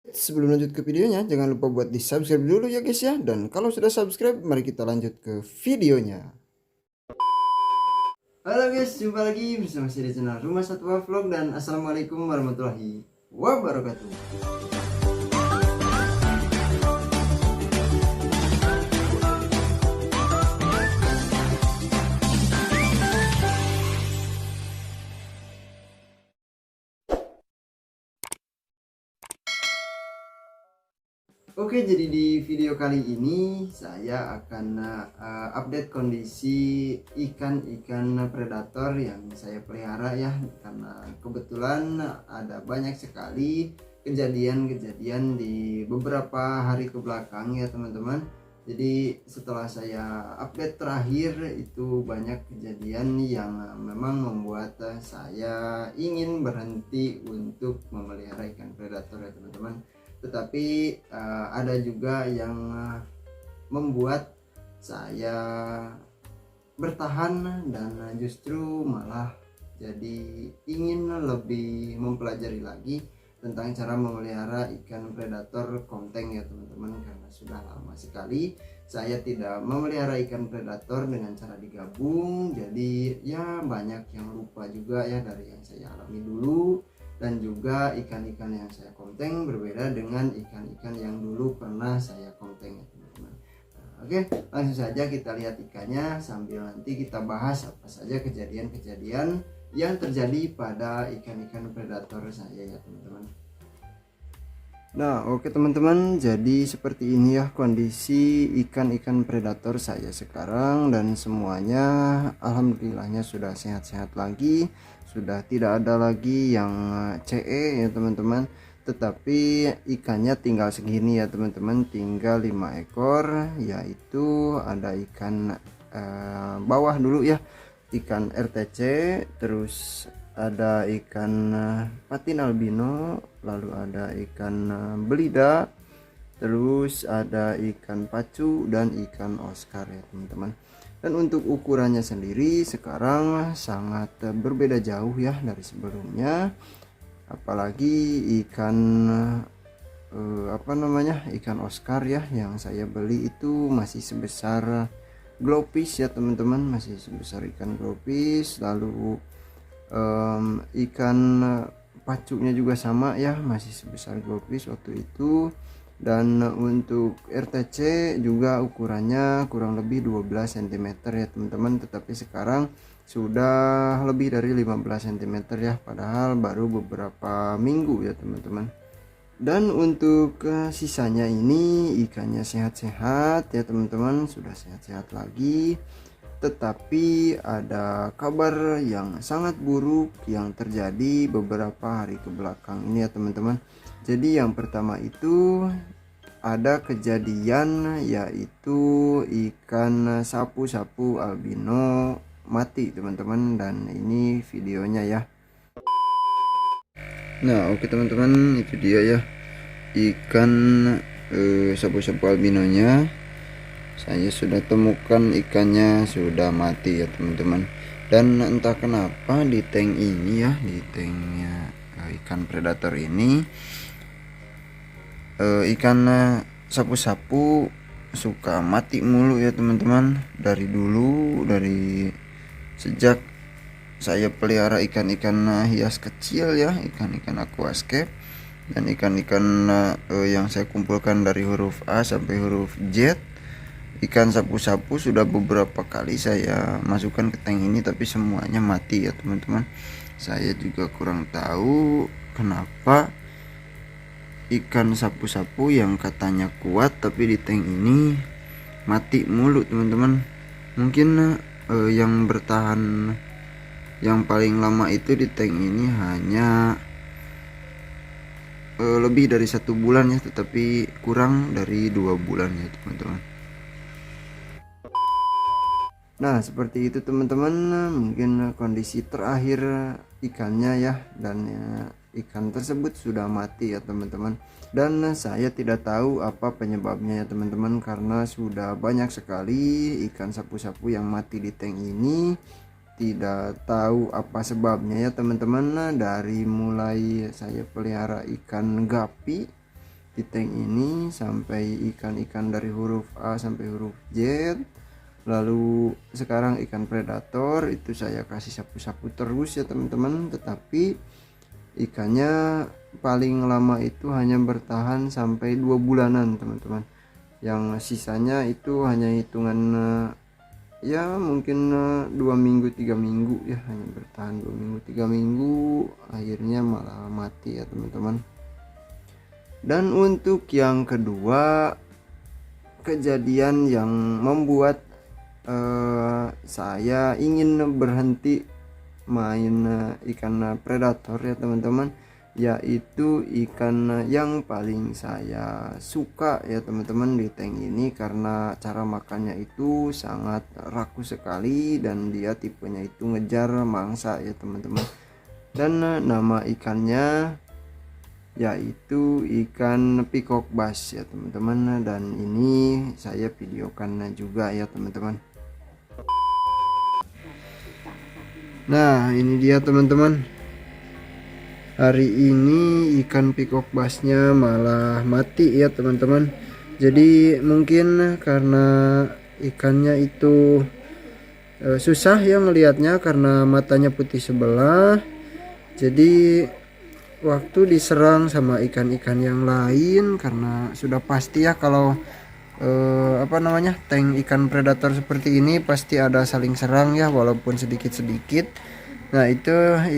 Sebelum lanjut ke videonya, jangan lupa buat di subscribe dulu ya guys ya. Dan kalau sudah subscribe, mari kita lanjut ke videonya. Halo guys, jumpa lagi bersama saya di channel Rumah Satwa Vlog. Dan assalamualaikum warahmatullahi wabarakatuh. Oke, jadi di video kali ini saya akan update kondisi ikan-ikan predator yang saya pelihara ya, karena kebetulan ada banyak sekali kejadian-kejadian di beberapa hari ke belakang ya teman-teman. Jadi setelah saya update terakhir itu banyak kejadian yang memang membuat saya ingin berhenti untuk memelihara ikan predator ya teman-teman. Tetapi ada juga yang membuat saya bertahan dan justru malah jadi ingin lebih mempelajari lagi tentang cara memelihara ikan predator konteng ya teman-teman, karena sudah lama sekali saya tidak memelihara ikan predator dengan cara digabung. Jadi ya banyak yang lupa juga ya dari yang saya alami dulu, dan juga ikan-ikan yang saya konteng berbeda dengan ikan-ikan yang dulu pernah saya konteng ya teman-teman. Oke, langsung saja kita lihat ikannya sambil nanti kita bahas apa saja kejadian-kejadian yang terjadi pada ikan-ikan predator saya ya teman-teman. Nah oke teman-teman, jadi seperti ini ya kondisi ikan-ikan predator saya sekarang, dan semuanya alhamdulillahnya sudah sehat-sehat lagi, sudah tidak ada lagi yang CE ya teman-teman. Tetapi ikannya tinggal segini ya teman-teman, tinggal 5 ekor, yaitu ada ikan bawah dulu ya, ikan RTC, terus ada ikan patin albino, lalu ada ikan belida, terus ada ikan pacu dan ikan Oscar ya teman-teman. Dan untuk ukurannya sendiri sekarang sangat berbeda jauh ya dari sebelumnya, apalagi ikan ikan Oscar ya yang saya beli itu masih sebesar glowfish ya teman-teman, masih sebesar ikan glowfish. Lalu ikan pacunya juga sama ya, masih sebesar glowfish waktu itu. Dan untuk RTC juga ukurannya kurang lebih 12 cm ya teman-teman, tetapi sekarang sudah lebih dari 15 cm ya, padahal baru beberapa minggu ya teman-teman. Dan untuk sisanya ini ikannya sehat-sehat ya teman-teman, sudah sehat-sehat lagi. Tetapi ada kabar yang sangat buruk yang terjadi beberapa hari ke belakang ini ya teman-teman. Jadi yang pertama itu ada kejadian, yaitu ikan sapu-sapu albino mati teman-teman, dan ini videonya ya. Nah oke teman-teman, itu dia ya ikan sapu-sapu albinonya. Saya sudah temukan ikannya sudah mati ya teman-teman. Dan entah kenapa di tank ini ya, di tanknya ikan predator ini, ikan sapu-sapu suka mati mulu ya teman-teman. Dari dulu, dari sejak saya pelihara ikan-ikan hias kecil ya, ikan-ikan aquascape dan ikan-ikan yang saya kumpulkan dari huruf A sampai huruf Z, ikan sapu-sapu sudah beberapa kali saya masukkan ke tank ini, tapi semuanya mati ya teman-teman. Saya juga kurang tahu kenapa ikan sapu-sapu yang katanya kuat tapi di tank ini mati mulu teman-teman. Mungkin yang bertahan yang paling lama itu di tank ini hanya lebih dari 1 bulan ya, tetapi kurang dari 2 bulan ya teman-teman. Nah seperti itu teman-teman, mungkin kondisi terakhir ikannya ya, dan ikan tersebut sudah mati ya teman-teman. Dan saya tidak tahu apa penyebabnya ya teman-teman, karena sudah banyak sekali ikan sapu-sapu yang mati di tank ini. Tidak tahu apa sebabnya ya teman-teman. Dari mulai saya pelihara ikan gapi, di tank ini sampai ikan-ikan dari huruf A sampai huruf Z. Lalu sekarang ikan predator itu saya kasih sapu-sapu terus ya teman-teman, tetapi ikannya paling lama itu hanya bertahan sampai 2 bulanan teman-teman. Yang sisanya itu hanya hitungan ya mungkin 2 minggu 3 minggu ya, hanya bertahan 2 minggu 3 minggu, akhirnya malah mati ya teman-teman. Dan untuk yang kedua, kejadian yang membuat saya ingin berhenti main ikan predator ya teman-teman, yaitu ikan yang paling saya suka ya teman-teman di tank ini, karena cara makannya itu sangat rakus sekali dan dia tipenya itu ngejar mangsa ya teman-teman. Dan nama ikannya yaitu ikan peacock bass ya teman-teman, dan ini saya videokan juga ya teman-teman. Nah ini dia teman-teman, hari ini ikan peacock bassnya malah mati ya teman-teman. Jadi mungkin karena ikannya itu susah ya ngelihatnya karena matanya putih sebelah, jadi waktu diserang sama ikan-ikan yang lain, karena sudah pasti ya kalau tank ikan predator seperti ini pasti ada saling serang ya, walaupun sedikit-sedikit. Nah itu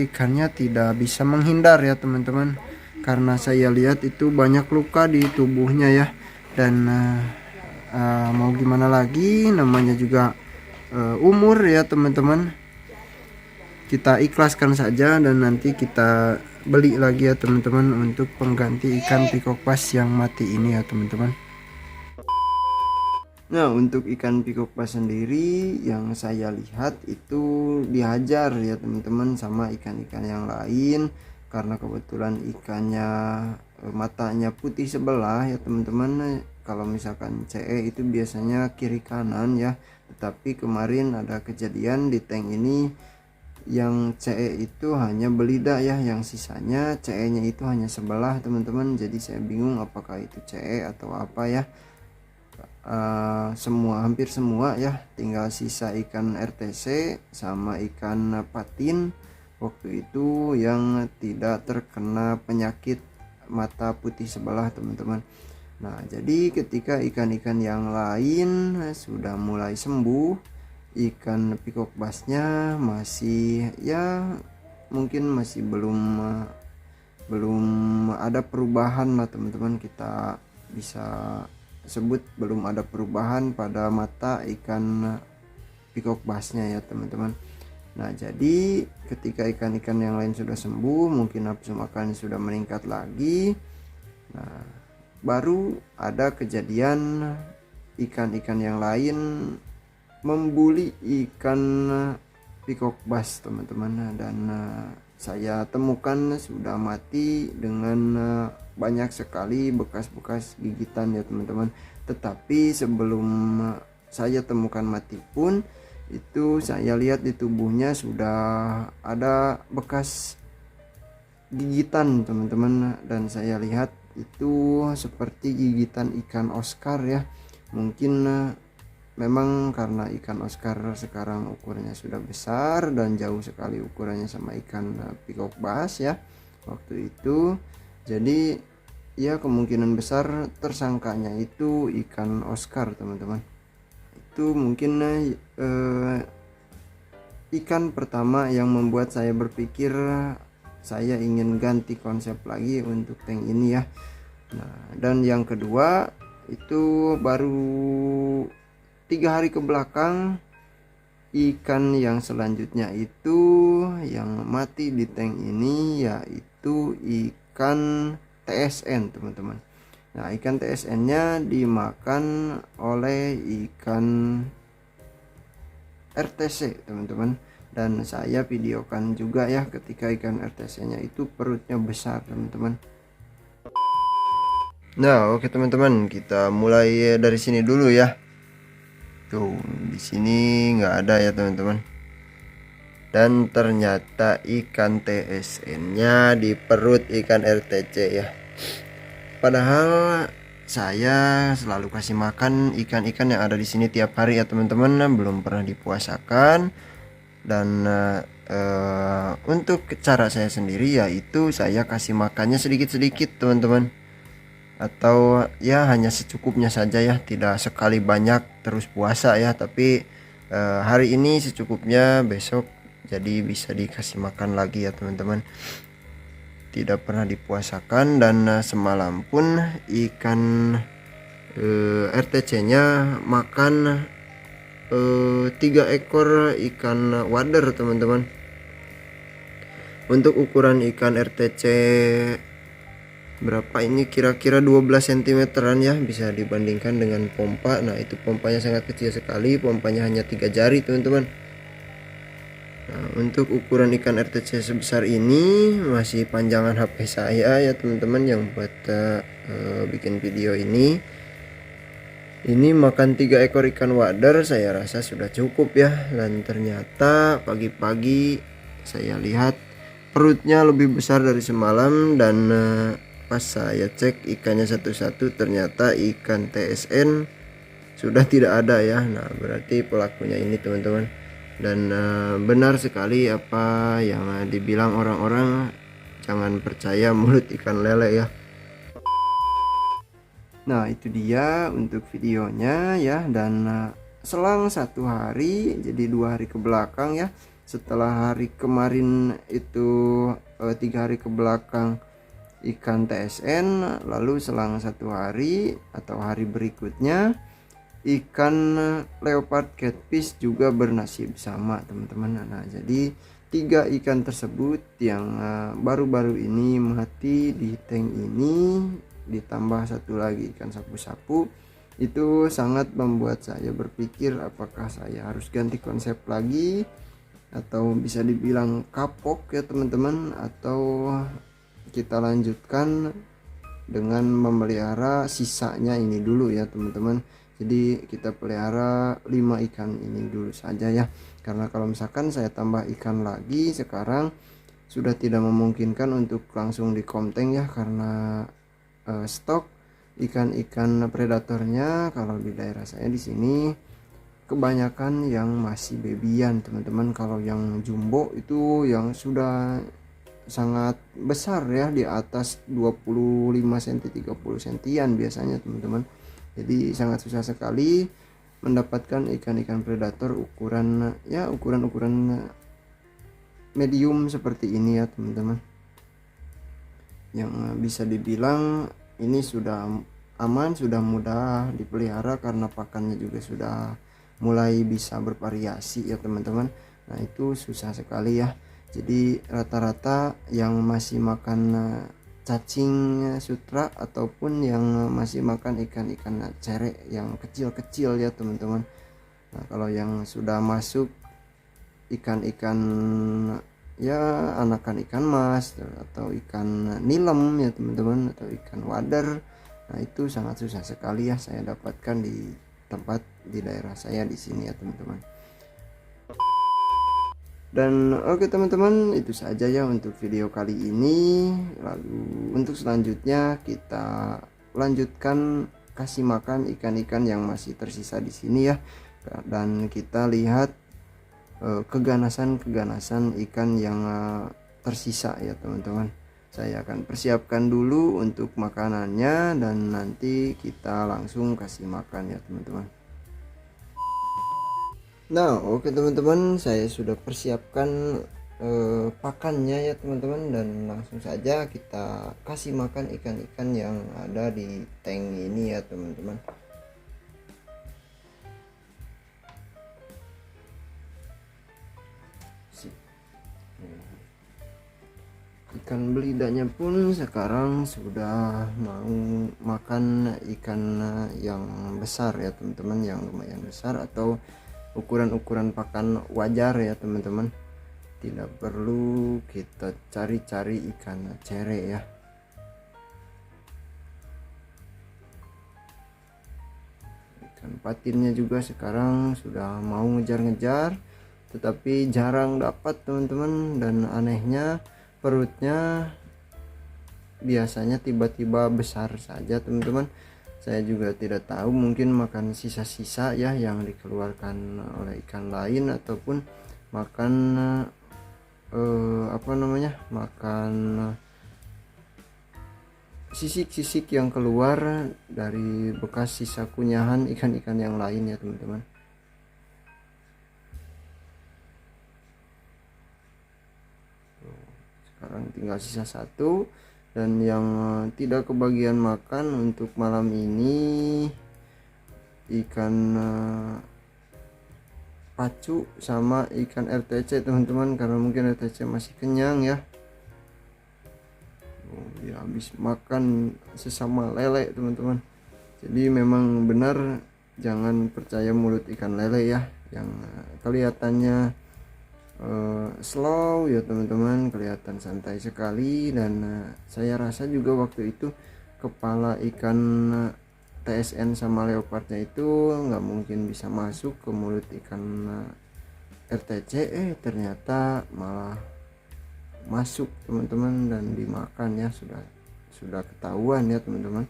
ikannya tidak bisa menghindar ya teman-teman, karena saya lihat itu banyak luka di tubuhnya ya. Dan mau gimana lagi, namanya juga umur ya teman-teman, kita ikhlaskan saja dan nanti kita beli lagi ya teman-teman untuk pengganti ikan peacock bass yang mati ini ya teman-teman. Nah untuk ikan peacock bass sendiri yang saya lihat itu dihajar ya teman-teman sama ikan-ikan yang lain, karena kebetulan ikannya matanya putih sebelah ya teman-teman. Kalau misalkan CE itu biasanya kiri kanan ya, tetapi kemarin ada kejadian di tank ini yang CE itu hanya belida ya, yang sisanya CE nya itu hanya sebelah teman-teman. Jadi saya bingung apakah itu CE atau apa ya. Hampir semua ya, tinggal sisa ikan RTC sama ikan patin waktu itu yang tidak terkena penyakit mata putih sebelah teman-teman. Nah jadi ketika ikan-ikan yang lain sudah mulai sembuh, ikan peacock bassnya masih ya mungkin masih belum ada perubahan lah teman-teman, kita bisa sebut belum ada perubahan pada mata ikan peacock bassnya ya teman-teman. Nah jadi ketika ikan-ikan yang lain sudah sembuh, mungkin nafsu makan sudah meningkat lagi, nah baru ada kejadian ikan-ikan yang lain membuli ikan peacock bass teman-teman, dan saya temukan sudah mati dengan banyak sekali bekas-bekas gigitan ya teman-teman. Tetapi sebelum saya temukan mati pun, itu saya lihat di tubuhnya sudah ada bekas gigitan teman-teman, dan saya lihat itu seperti gigitan ikan Oscar ya. Mungkin memang karena ikan Oscar sekarang ukurannya sudah besar dan jauh sekali ukurannya sama ikan peacock bass ya waktu itu. Jadi ya kemungkinan besar tersangkanya itu ikan Oscar teman-teman. Itu mungkin ikan pertama yang membuat saya berpikir saya ingin ganti konsep lagi untuk tank ini ya. Nah dan yang kedua itu baru 3 hari ke belakang, ikan yang selanjutnya itu yang mati di tank ini yaitu ikan TSN teman-teman. Nah ikan TSN nya dimakan oleh ikan RTC teman-teman, dan saya videokan juga ya ketika ikan RTC nya itu perutnya besar teman-teman. Nah oke teman-teman, kita mulai dari sini dulu ya. Tuh di sini nggak ada ya teman-teman, dan ternyata ikan TSN nya di perut ikan RTC ya. Padahal saya selalu kasih makan ikan-ikan yang ada di sini tiap hari ya teman-teman, belum pernah dipuasakan. Dan untuk cara saya sendiri yaitu saya kasih makannya sedikit-sedikit teman-teman, atau ya hanya secukupnya saja ya, tidak sekali banyak terus puasa ya, tapi hari ini secukupnya, besok jadi bisa dikasih makan lagi ya teman-teman. Tidak pernah dipuasakan. Dan semalam pun ikan RTC-nya makan 3 ekor ikan wader teman-teman. Untuk ukuran ikan RTC berapa ini, kira-kira 12 cm-an ya, bisa dibandingkan dengan pompa. Nah itu pompanya sangat kecil sekali, pompanya hanya 3 jari teman-teman. Nah, untuk ukuran ikan RTC sebesar ini masih panjangan HP saya ya teman-teman yang buat bikin video ini. Ini makan 3 ekor ikan wader saya rasa sudah cukup ya. Dan ternyata pagi-pagi saya lihat perutnya lebih besar dari semalam. Dan pas saya cek ikannya satu-satu, ternyata ikan TSN sudah tidak ada ya. Nah berarti pelakunya ini teman-teman. Dan benar sekali apa yang dibilang orang-orang, jangan percaya mulut ikan lele ya. Nah itu dia untuk videonya ya. Dan selang 1 hari, jadi 2 hari ke belakang ya, setelah hari kemarin itu 3 hari ke belakang ikan TSN, lalu selang 1 hari atau hari berikutnya ikan leopard catfish juga bernasib sama teman-teman. Nah jadi 3 ikan tersebut yang baru-baru ini mati di tank ini, ditambah 1 lagi ikan sapu-sapu, itu sangat membuat saya berpikir apakah saya harus ganti konsep lagi, atau bisa dibilang kapok ya teman-teman, atau kita lanjutkan dengan memelihara sisanya ini dulu ya teman-teman. Jadi kita pelihara 5 ikan ini dulu saja ya, karena kalau misalkan saya tambah ikan lagi sekarang sudah tidak memungkinkan untuk langsung di konteng ya, karena stok ikan-ikan predatornya kalau di daerah saya di sini kebanyakan yang masih babyan teman-teman. Kalau yang jumbo itu yang sudah sangat besar ya, di atas 25 cm 30 cm biasanya teman-teman. Jadi sangat susah sekali mendapatkan ikan-ikan predator ukuran medium seperti ini ya teman-teman, yang bisa dibilang ini sudah aman, sudah mudah dipelihara karena pakannya juga sudah mulai bisa bervariasi ya teman-teman. Nah itu susah sekali ya. Jadi rata-rata yang masih makan cacing sutra ataupun yang masih makan ikan-ikan cere yang kecil-kecil ya teman-teman. Nah kalau yang sudah masuk ikan-ikan ya anakan ikan mas atau ikan nilem ya teman-teman, atau ikan wader, nah itu sangat susah sekali ya saya dapatkan di tempat di daerah saya di sini ya teman-teman. Dan oke teman-teman, itu saja ya untuk video kali ini. Lalu untuk selanjutnya kita lanjutkan kasih makan ikan-ikan yang masih tersisa di sini ya, dan kita lihat keganasan ikan yang tersisa ya teman-teman. Saya akan persiapkan dulu untuk makanannya dan nanti kita langsung kasih makan ya teman-teman. Nah oke teman-teman, saya sudah persiapkan pakannya ya teman-teman, dan langsung saja kita kasih makan ikan-ikan yang ada di tank ini ya teman-teman. Ikan belidanya pun sekarang sudah mau makan ikan yang besar ya teman-teman, yang lumayan besar atau ukuran-ukuran pakan wajar ya teman-teman. Tidak perlu kita cari-cari ikan cere ya. Ikan patinnya juga sekarang sudah mau ngejar-ngejar, tetapi jarang dapat teman-teman. Dan anehnya perutnya biasanya tiba-tiba besar saja teman-teman. Saya juga tidak tahu, mungkin makan sisa-sisa ya yang dikeluarkan oleh ikan lain, ataupun makan makan sisik-sisik yang keluar dari bekas sisa kunyahan ikan-ikan yang lain ya teman-teman. Sekarang tinggal sisa satu, dan yang tidak kebagian makan untuk malam ini ikan pacu sama ikan RTC teman-teman, karena mungkin RTC masih kenyang ya. Ya habis makan sesama lele teman-teman. Jadi memang benar, jangan percaya mulut ikan lele ya, yang kelihatannya slow ya teman-teman, kelihatan santai sekali. Dan saya rasa juga waktu itu kepala ikan TSN sama leopardnya itu nggak mungkin bisa masuk ke mulut ikan RTC, ternyata malah masuk teman-teman dan dimakan ya. Sudah ketahuan ya teman-teman.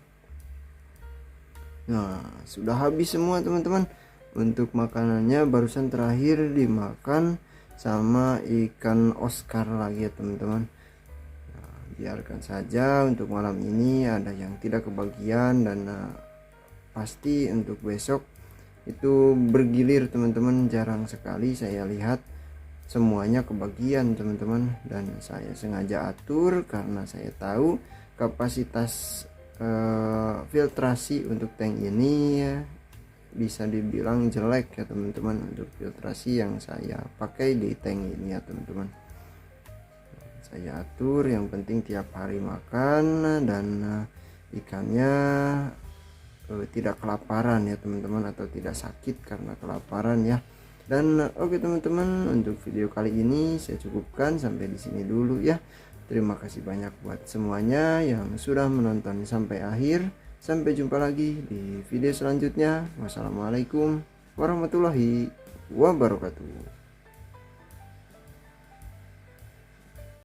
Nah, sudah habis semua teman-teman. Untuk makanannya barusan terakhir dimakan sama ikan Oscar lagi ya teman-teman. Nah, biarkan saja untuk malam ini ada yang tidak kebagian, dan pasti untuk besok itu bergilir teman-teman. Jarang sekali saya lihat semuanya kebagian teman-teman, dan saya sengaja atur karena saya tahu kapasitas filtrasi untuk tank ini ya, bisa dibilang jelek ya teman-teman, untuk filtrasi yang saya pakai di tank ini ya teman-teman. Saya atur, yang penting tiap hari makan, dan ikannya tidak kelaparan ya teman-teman, atau tidak sakit karena kelaparan ya. Dan oke teman-teman, untuk video kali ini saya cukupkan sampai di sini dulu ya. Terima kasih banyak buat semuanya yang sudah menonton sampai akhir. Sampai jumpa lagi di video selanjutnya. Wassalamualaikum warahmatullahi wabarakatuh.